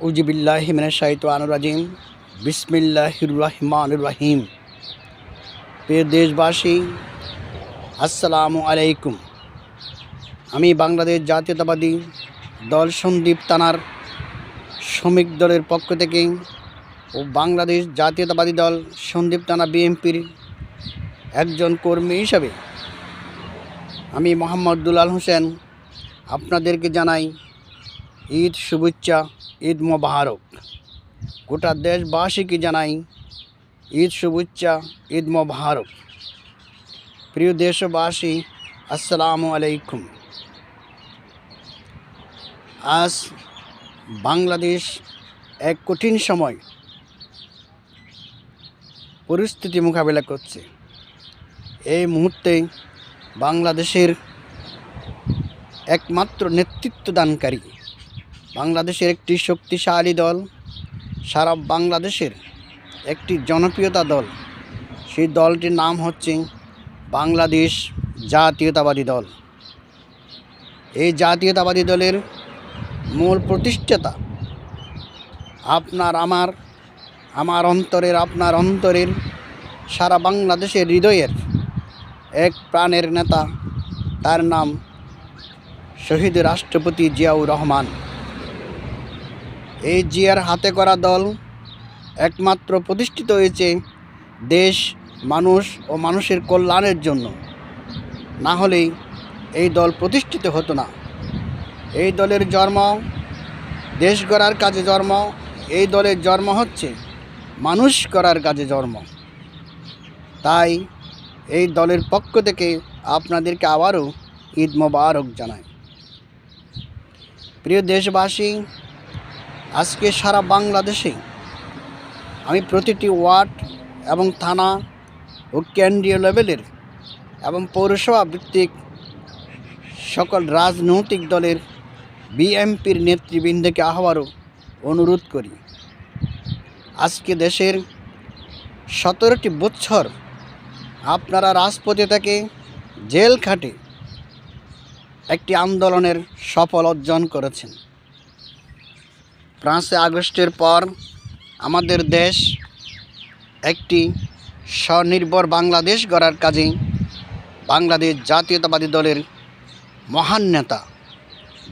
আউযুবিল্লাহি মিনাশ শাইতানির রাজিম। বিসমিল্লাহির রহমানির রহিম। প্রিয় দেশবাসী, আসসালামু আলাইকুম। আমি বাংলাদেশ জাতীয়তাবাদী দল সন্দ্বীপ থানার শ্রমিক দলের পক্ষ থেকে ও বাংলাদেশ জাতীয়তাবাদী দল সন্দ্বীপ থানা বিএনপির একজন কর্মী হিসাবে আমি মোহাম্মদ দুলাল হোসেন আপনাদেরকে জানাই ঈদ শুভেচ্ছা, ঈদ মোবারক। গোটা দেশবাসীকে জানাই ঈদ শুভেচ্ছা, ঈদ মোবারক। প্রিয় দেশবাসী, আসসালামু আলাইকুম। আজ বাংলাদেশ এক কঠিন সময় পরিস্থিতি মোকাবেলা করছে। এই মুহূর্তে বাংলাদেশের একমাত্র নেতৃত্বদানকারী, বাংলাদেশের একটি শক্তিশালী দল, সারা বাংলাদেশের একটি জনপ্রিয়তা দল, সেই দলটির নাম হচ্ছে বাংলাদেশ জাতীয়তাবাদী দল। এই জাতীয়তাবাদী দলের মূল প্রতিষ্ঠাতা আমার অন্তরের, আপনার অন্তরের, সারা বাংলাদেশের হৃদয়ের এক প্রাণের নেতা, তার নাম শহীদ রাষ্ট্রপতি জিয়াউর রহমান। এই জিয়ার হাতে করা দল একমাত্র প্রতিষ্ঠিত হয়েছে দেশ, মানুষ ও মানুষের কল্যাণের জন্য। না হলেই এই দল প্রতিষ্ঠিত হতো না। এই দলের জন্ম দেশ গড়ার কাজে জন্ম, এই দলের জন্ম হচ্ছে মানুষ করার কাজে জন্ম। তাই এই দলের পক্ষ থেকে আপনাদেরকে আবারও ঈদ মোবারক জানাই। প্রিয় দেশবাসী, আজকে সারা বাংলাদেশে আমি প্রতিটি ওয়ার্ড এবং থানা ও কেন্দ্রীয় লেভেলের এবং পৌরসভা ভিত্তিক সকল রাজনৈতিক দলের বিএনপির নেতৃবৃন্দকে আহ্বানও অনুরোধ করি, আজকে দেশের 17টি বছর আপনারা রাজপথে থেকে জেল খাটে একটি আন্দোলনের সফল অর্জন করেছেন। 5 আগস্টের পর আমাদের দেশ একটি স্বনির্ভর বাংলাদেশ গড়ার কাজে বাংলাদেশ জাতীয়তাবাদী দলের মহান নেতা,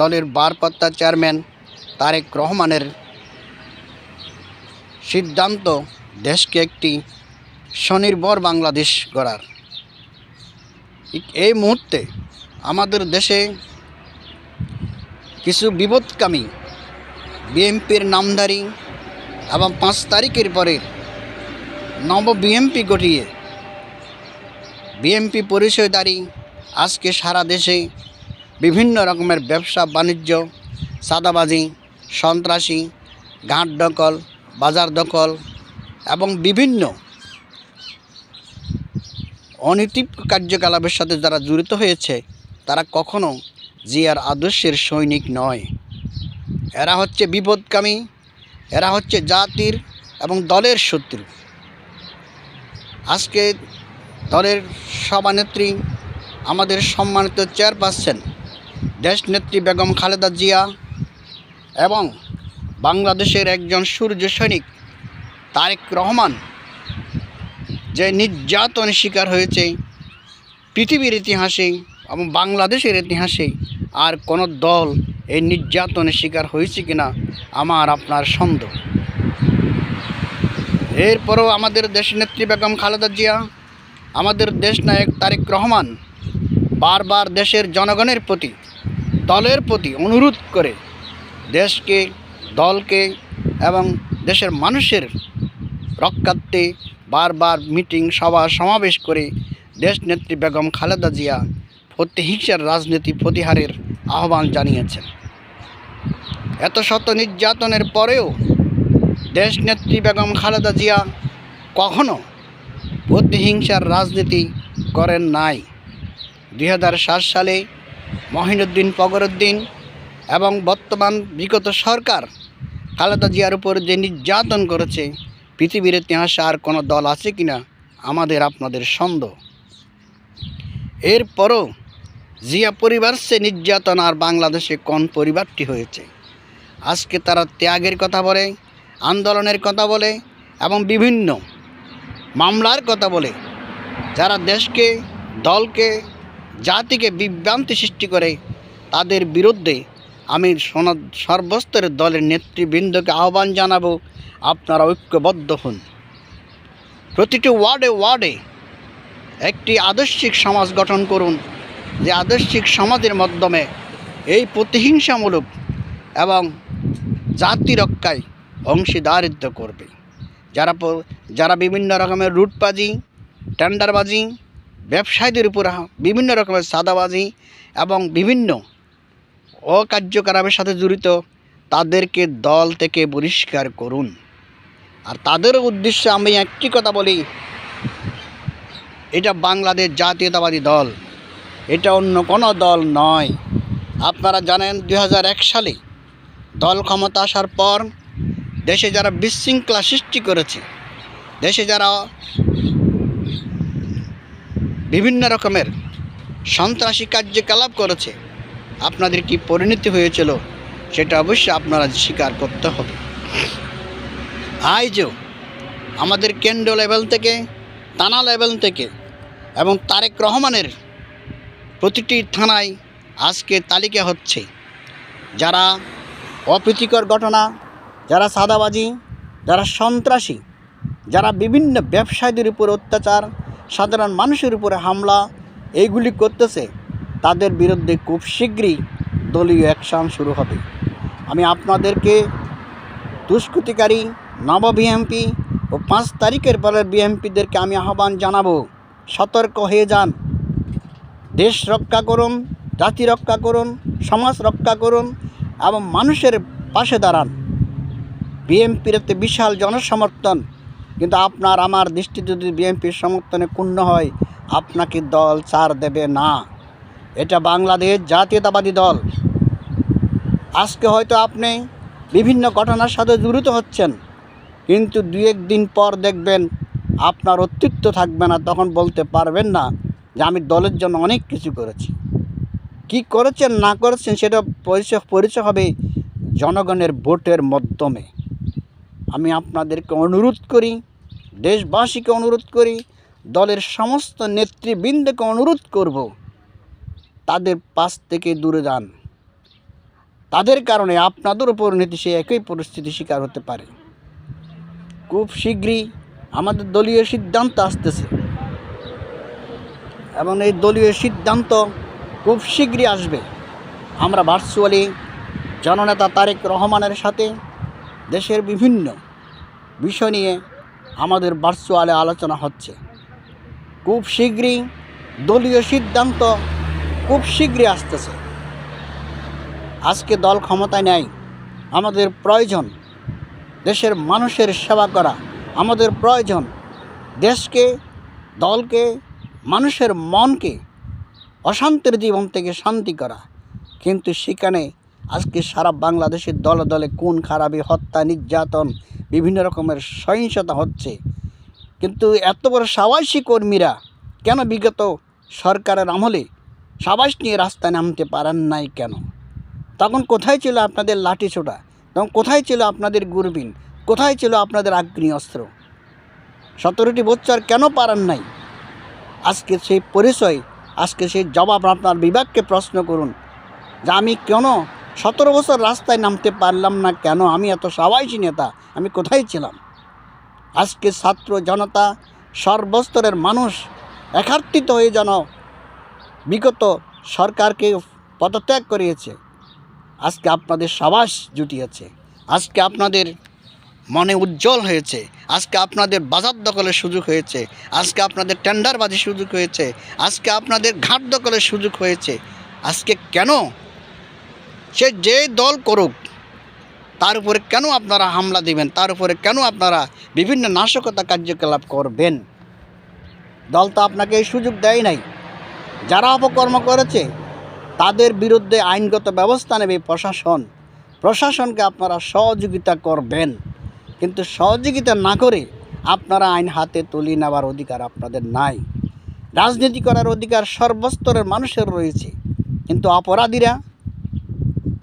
দলের ভারপ্রাপ্ত চেয়ারম্যান তারেক রহমানের সিদ্ধান্ত দেশকে একটি স্বনির্ভর বাংলাদেশ গড়ার। এই মুহূর্তে আমাদের দেশে কিছু বিপদকামী বিএনপির নামধারী এবং 5 তারিখের পরে নব বিএনপি গঠিয়ে বিএনপি পরিচয়ধারী আজকে সারা দেশে বিভিন্ন রকমের ব্যবসা বাণিজ্য, চাঁদাবাজি, সন্ত্রাসী, ঘাট দখল, বাজার দখল এবং বিভিন্ন অনৈতিক কার্যকলাপের সাথে যারা জড়িত হয়েছে, তারা কখনো জিয়ার আদর্শের সৈনিক নয়। এরা হচ্ছে বিপদকামী, এরা হচ্ছে জাতির এবং দলের শত্রু। আজকে দলের সভানেত্রী, আমাদের সম্মানিত চেয়ারপারসন দেশনেত্রী বেগম খালেদা জিয়া এবং বাংলাদেশের একজন সূর্য সৈনিক তারেক রহমান যে নির্যাতনের শিকার হয়েছে, পৃথিবীর ইতিহাসে এবং বাংলাদেশের ইতিহাসে আর কোনো দল এই নির্যাতনের শিকার হয়েছে কিনা আমার আপনার সন্দেহ। এরপরও আমাদের দেশনেত্রী বেগম খালেদা জিয়া, আমাদের দেশ নায়ক তারেক রহমান বারবার দেশের জনগণের প্রতি, দলের প্রতি অনুরোধ করে দেশকে, দলকে এবং দেশের মানুষের রক্ষার্থে বারবার মিটিং, সভা সমাবেশ করে দেশনেত্রী বেগম খালেদা জিয়া প্রতিহিংসার রাজনীতি প্রতিহারের আহ্বান জানিয়েছেন। এত শত নির্যাতনের পরেও দেশনেত্রী বেগম খালেদা জিয়া কখনো প্রতিহিংসার রাজনীতি করেন নাই। 2007 সালে মহিনুদ্দিন, ফখরুদ্দিন এবং বর্তমান বিগত সরকার খালেদা জিয়ার উপর যে নির্যাতন করেছে, পৃথিবীর ইতিহাসে আর কোনো দল আছে কিনা আমাদের আপনাদের সন্দেহ। এরপরও জিয়া পরিবার সে নির্যাতন আর বাংলাদেশে কোন পরিবারটি হয়েছে? আজকে তারা ত্যাগের কথা বলে, আন্দোলনের কথা বলে এবং বিভিন্ন মামলার কথা বলে যারা দেশকে, দলকে, জাতিকে বিভ্রান্তি সৃষ্টি করে, তাদের বিরুদ্ধে আমি সর্বস্তরের দলের নেতৃবৃন্দকে আহ্বান জানাবো, আপনারা ঐক্যবদ্ধ হন। প্রতিটি ওয়ার্ডে ওয়ার্ডে একটি আদর্শিক সমাজ গঠন করুন, যে আদর্শিক সমাজের মাধ্যমে এই প্রতিহিংসামূলক এবং জাতি রক্ষায় অংশীদারিত্ব করবে। যারা বিভিন্ন রকমের রুটবাজি, টেন্ডারবাজি, ব্যবসায়ীদের উপর বিভিন্ন রকমের সাদাবাজি এবং বিভিন্ন অকার্যকলাপের সাথে জড়িত, তাদেরকে দল থেকে বহিষ্কার করুন। আর তাদের উদ্দেশ্যে আমি একটি কথা বলি, এটা বাংলাদেশ জাতীয়তাবাদী দল, এটা অন্য কোনো দল নয়। আপনারা জানেন 2001 সালে দল ক্ষমতা আসার পর দেশে যারা বিশৃঙ্খলা সৃষ্টি করেছে, দেশে যারা বিভিন্ন রকমের সন্ত্রাসী কার্যকলাপ করেছে, আপনাদের কি পরিণতি হয়েছিল সেটা অবশ্যই আপনারা স্বীকার করতে হবে। আজও আমাদের কেন্দ্র লেভেল থেকে, থানা লেভেল থেকে এবং তারেক রহমানের প্রতিটি থানায় আজকে তালিকা হচ্ছে যারা অপ্রীতিকর ঘটনা, যারা সাদাবাজি, যারা সন্ত্রাসী, যারা বিভিন্ন ব্যবসায়ীদের উপর অত্যাচার, সাধারণ মানুষের উপরে হামলা এইগুলি করতেছে, তাদের বিরুদ্ধে খুব শীঘ্রই দলীয় অ্যাকশন শুরু হবে। আমি আপনাদেরকে দুষ্কৃতিকারী নব বিএমপি ও 5 তারিখের পরের বিএমপিদেরকে আমি আহ্বান জানাবো, সতর্ক হয়ে যান। দেশ রক্ষা করুন, জাতি রক্ষা করুন, সমাজ রক্ষা করুন এবং মানুষের পাশে দাঁড়ান। বিএমপির এতে বিশাল জনসমর্থন, কিন্তু আপনার আমার দৃষ্টিতে যদি বিএমপির সমর্থনে ক্ষুণ্ণ হয়, আপনাকে দল ছাড় দেবে না। এটা বাংলাদেশ জাতীয়তাবাদী দল। আজকে হয়তো আপনি বিভিন্ন ঘটনার সাথে জড়িত হচ্ছেন, কিন্তু 2-1 দিন পর দেখবেন আপনার অস্তিত্ব থাকবে না, তখন বলতে পারবেন না যে আমি দলের জন্য অনেক কিছু করেছি। কি করেছেন না করেছেন সেটা পরিচয় হবে জনগণের ভোটের মাধ্যমে। আমি আপনাদেরকে অনুরোধ করি, দেশবাসীকে অনুরোধ করি, দলের সমস্ত নেতৃবৃন্দকে অনুরোধ করব, তাদের পাশ থেকে দূরে যান। তাদের কারণে আপনাদের উপর নীতি সে একই পরিস্থিতি শিকার হতে পারে। খুব শীঘ্রই আমাদের দলীয় সিদ্ধান্ত আসতেছে এবং এই দলীয় সিদ্ধান্ত খুব শীঘ্রই আসবে। আমরা ভার্চুয়ালি জননেতা তারেক রহমানের সাথে দেশের বিভিন্ন বিষয় নিয়ে আমাদের ভার্চুয়ালে আলোচনা হচ্ছে। খুব শীঘ্রই দলীয় সিদ্ধান্ত খুব শীঘ্রই আসতেছে। আজকে দল ক্ষমতায় নেই, আমাদের প্রয়োজন দেশের মানুষের সেবা করা, আমাদের প্রয়োজন দেশকে, দলকে, মানুষের মনকে অশান্তির জীবন থেকে শান্তি করা। কিন্তু সেখানে আজকে সারা বাংলাদেশের দলে দলে খুন খারাপি, হত্যা, নির্যাতন, বিভিন্ন রকমের সহিংসতা হচ্ছে। কিন্তু এত বড় সাবাসী কর্মীরা কেন বিগত সরকারের আমলে সাবাস নিয়ে রাস্তায় নামতে পারেন নাই কেন? তখন কোথায় ছিল আপনাদের লাঠি ছোটা? তখন কোথায় ছিল আপনাদের গুরবিন? কোথায় ছিল আপনাদের আগ্নেয় অস্ত্র? 17টি বছর কেন পারেন নাই? আজকে সেই পরিচয়, আজকে সেই জবাব আপনার বিভাগকে প্রশ্ন করুন যে আমি কেন 17 বছর রাস্তায় নামতে পারলাম না কেন? আমি এত সাবাসী নেতা, আমি কোথায় ছিলাম? আজকে ছাত্র জনতা, সর্বস্তরের মানুষ একাত্রিত হয়ে যেন বিগত সরকারকে পদত্যাগ করিয়েছে। আজকে আপনাদের সাবাস জুটিয়েছে, আজকে আপনাদের মনে উজ্জ্বল হয়েছে, আজকে আপনাদের বাজার দখলের সুযোগ হয়েছে, আজকে আপনাদের টেন্ডারবাজির সুযোগ হয়েছে, আজকে আপনাদের ঘাট দখলের সুযোগ হয়েছে। আজকে কেন সে যে দল করুক তার উপরে কেন আপনারা হামলা দিবেন? তার উপরে কেন আপনারা বিভিন্ন নাশকতা কার্যকলাপ করবেন? দল তো আপনাকে এই সুযোগ দেয় নাই। যারা অপকর্ম করেছে তাদের বিরুদ্ধে আইনগত ব্যবস্থা নেবে প্রশাসন। প্রশাসনকে আপনারা সহযোগিতা করবেন, কিন্তু সহযোগিতা না করে আপনারা আইন হাতে তুলে নেওয়ার অধিকার আপনাদের নাই। রাজনীতি করার অধিকার সর্বস্তরের মানুষের রয়েছে, কিন্তু অপরাধীরা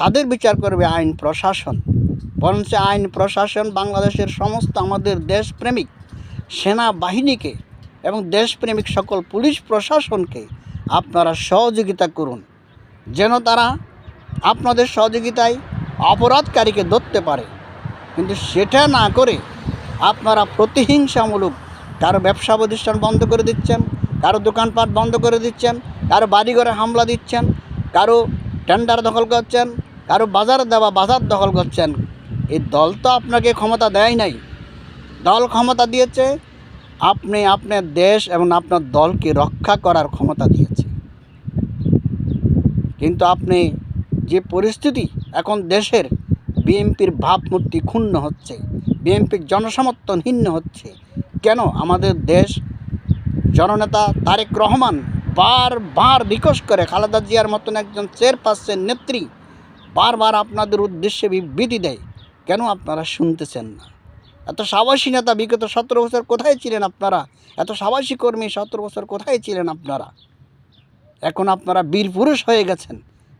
তাদের বিচার করবে আইন প্রশাসন। বরঞ্চ আইন প্রশাসন বাংলাদেশের সমস্ত আমাদের দেশপ্রেমিক সেনাবাহিনীকে এবং দেশপ্রেমিক সকল পুলিশ প্রশাসনকে আপনারা সহযোগিতা করুন, যেন তারা আপনাদের সহযোগিতায় অপরাধকারীকে ধরতে পারে। কিন্তু সেটা না করে আপনারা প্রতিহিংসামূলক কারো ব্যবসা প্রতিষ্ঠান বন্ধ করে দিচ্ছেন, কারো দোকানপাট বন্ধ করে দিচ্ছেন, কারো বাড়িঘরে হামলা দিচ্ছেন, কারো টেন্ডার দখল করছেন, কারো বাজার দেওয়া বাজার দখল করছেন। এই দল তো আপনাকে ক্ষমতা দেয় নাই। দল ক্ষমতা দিয়েছে আপনি আপনার দেশ এবং আপনার দলকে রক্ষা করার ক্ষমতা দিয়েছে। কিন্তু আপনি যে পরিস্থিতি এখন দেশের, বিএনপির ভাবমূর্তি ক্ষুণ্ণ হচ্ছে, বিএনপির জনসমর্থনহীন হচ্ছে। কেন? আমাদের দেশ জননেতা তারেক রহমান বারবার রিকোয়েস্ট করে, খালেদা জিয়ার মতন একজন চেয়ারপারসন নেত্রী বারবার আপনাদের উদ্দেশ্যে বিবৃতি দেয়। কেন আপনারা শুনতেছেন না? এত সাহসী নেতা বিগত 17 বছর কোথায় ছিলেন আপনারা? এত সাহসী কর্মী 17 বছর কোথায় ছিলেন আপনারা? এখন আপনারা বীর পুরুষ হয়ে গেছেন,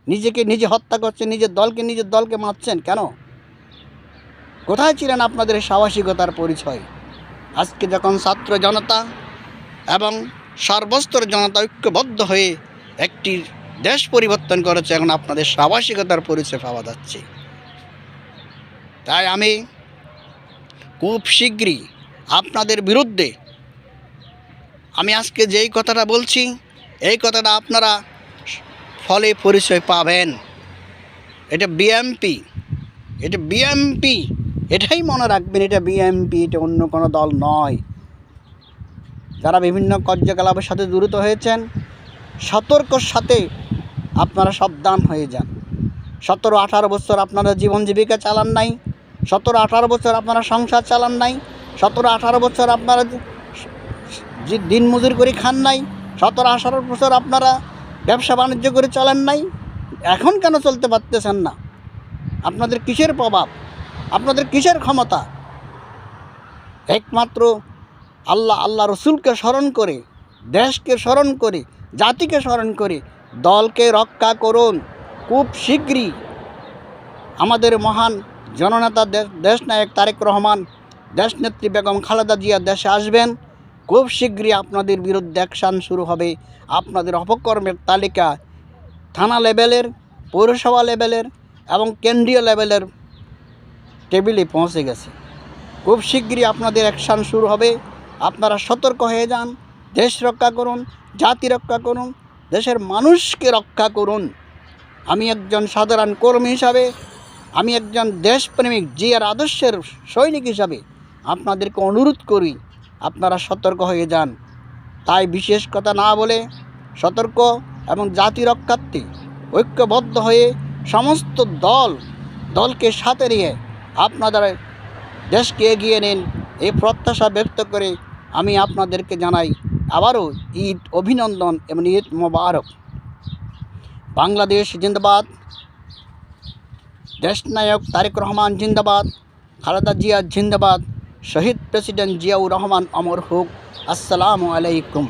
নিজেকে নিজে হত্যা করছেন, নিজের দলকে মারছেন। কেন? কোথায় ছিলেন আপনাদের এই সাহসিকতার পরিচয়? আজকে যখন ছাত্র জনতা এবং সর্বস্তর জনতা ঐক্যবদ্ধ হয়ে একটি দেশ পরিবর্তন করেছে, এখন আপনাদের সাহসিকতার পরিচয় পাওয়া যাচ্ছে। তাই আমি খুব শীঘ্রই আপনাদের বিরুদ্ধে আমি আজকে যেই কথাটা বলছি, এই কথাটা আপনারা ফলে পরিচয় পাবেন। এটা বিএমপি, এটাই মনে রাখবেন, এটা বিএমপি, এটা অন্য কোনো দল নয়। যারা বিভিন্ন কার্যকলাপের সাথে জড়িত হয়েছেন, সতর্কর সাথে আপনারা সাবধান হয়ে যান। 17-18 বছর আপনারা জীবন জীবিকা চালান নাই, 17-18 বছর আপনারা সংসার চালান নাই, 17-18 বছর আপনারা দিন মজুরি করে খান নাই, 17-18 বছর আপনারা ব্যবসা বাণিজ্য করে চলেন নাই। এখন কেন চলতে পারতেছেন না? আপনাদের কিসের প্রভাব? আপনাদের কিসের ক্ষমতা? একমাত্র আল্লাহ রসুলকে স্মরণ করে, দেশকে স্মরণ করে, জাতিকে স্মরণ করে দলকে রক্ষা করুন। খুব শীঘ্রই আমাদের মহান জননেতা দেশনায়ক তারেক রহমান, দেশনেত্রী বেগম খালেদা জিয়া দেশে আসবেন। খুব শীঘ্রই আপনাদের বিরুদ্ধে অ্যাকশান শুরু হবে। আপনাদের অপকর্মের তালিকা থানা লেভেলের, পৌরসভা লেভেলের এবং কেন্দ্রীয় লেভেলের টেবিলে পৌঁছে গেছে। খুব শীঘ্রই আপনাদের অ্যাকশান শুরু হবে। আপনারা সতর্ক হয়ে যান। দেশ রক্ষা করুন, জাতি রক্ষা করুন, দেশের মানুষকে রক্ষা করুন। আমি একজন সাধারণ কর্মী হিসাবে, আমি একজন দেশপ্রেমিক জিয়ার আদর্শের সৈনিক হিসাবে আপনাদেরকে অনুরোধ করি, আপনারা সতর্ক হয়ে যান। তাই বিশেষ কথা না বলে সতর্ক এবং জাতি রক্ষার্থে ঐক্যবদ্ধ হয়ে সমস্ত দলকে সাথে নিয়ে আপনাদের দেশকে এগিয়ে নিন, এই প্রত্যাশা ব্যক্ত করে আমি আপনাদেরকে জানাই আবারও ঈদ অভিনন্দন এবং ঈদ মোবারক। বাংলাদেশ জিন্দাবাদ, দেশনায়ক তারেক রহমান জিন্দাবাদ, খালেদা জিয়া জিন্দাবাদ, শহীদ প্রেসিডেন্ট জিয়াউর রহমান অমর হোক। আসসালামু আলাইকুম।